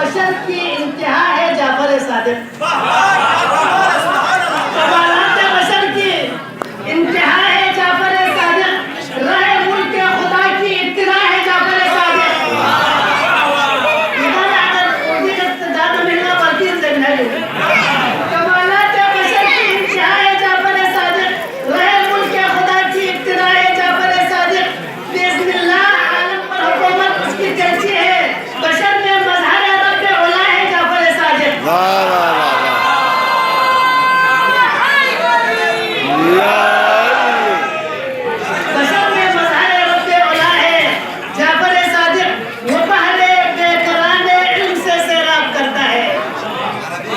बशर की इंतहा है जाफर सादिक। कमालात बशर की इंतहा है जाफर सादिक। रहे मुल्क खुदा की इब्तिदा है जाफर सादिक। कमालात बशर की इंतहा है जाफर सादिक। रहे मुल्क खुदा की इब्तिदा है जाफर सादिक। बिस्मिल्लाह आलम पर हुकूमत उसकी चर्ची है। बशर में मज़हर रब औला है जाफर सादिक। वाह वाह वाह बशर में मज़हर रब औला है जाफर सादिक। वो पहले बेकराने इल्म से सैराब करता है।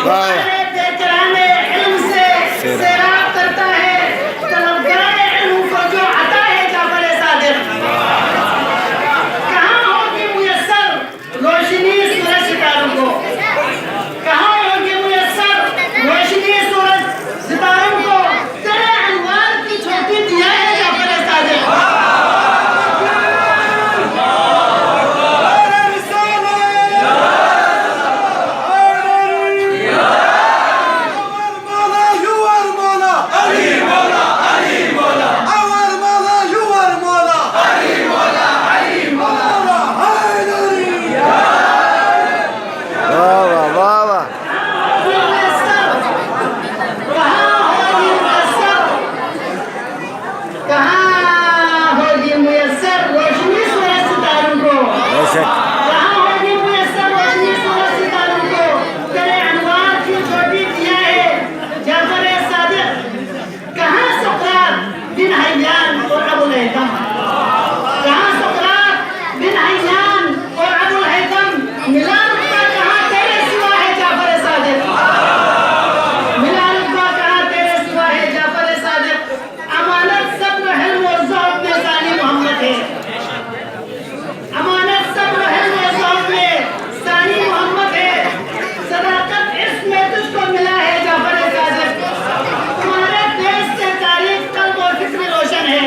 पहले बेकराने इल्म से सैराब करता है। तलबगारे इल्म को जो अता है जाफर सादिक। कहाँ होगी मुयस्सर रोशनी सूरज सितारों को। कहाँ होगी मुयस्सर रोशनी सूरज सितारों को। तेरे अनवार की छोटी दिया है जाफर सादिक। वाह वाह वाह वाह कहाँ होगी मुयस्सर रोशनी सूरज सितारों को। बेशक कहाँ होगी मुयस्सर रोशनी सूरज सितारों को। तेरे अनवार की छोटी दिया है जाफर सादिक। कहाँ सुकरात बिन हैयान और अबुल हैतम। कहाँ सुकरात बिन हैयान और अबुल हैतम। मिला रुतबा कहाँ तेरे सिवा है जाफर सादिक। मिला रुतबा कहाँ तेरे सिवा है जाफर सादिक। अमानत सब्र हिल्म और ज़ौक़ में सानी मोहम्मद है। अमानत सब्र हिल्म और ज़ौक़ में सानी मोहम्मद है। सदाकत इश्क़ में तुझको मिला है जाफर सादिक। तुम्हारे देश से तारीख़ क़ल्ब और फ़िक्र रोशन है।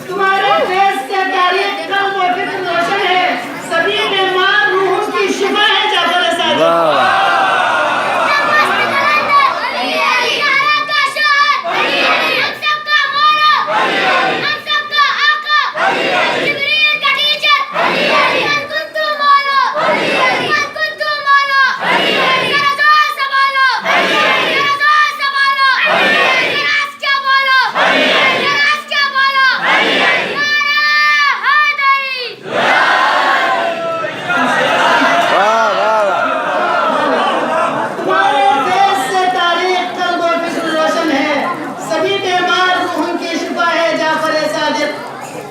तुम्हारे देश से तारीख़ क़ल्ब और फ़िक्र रोशन है। सभी बीमार रूहों की शिफा है जाफर सादिक। वाह वाह वाह वाह वाह तुम्हारे देश से तारीख़ क़ल्ब और फ़िक्र रोशन है। सभी बीमार रूहों की शिफा है जाफर सादिक।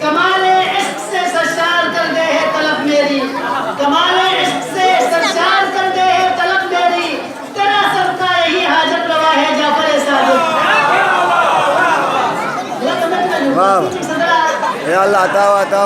कमाले इश्क़ से सरशार कर दे है तलब मेरी। कमाले इश्क़ से सरशार कर दे है तलब मेरी। तेरा सबका यही हाजत रवा है जाफर सादिक। वाह या अल्लाह अता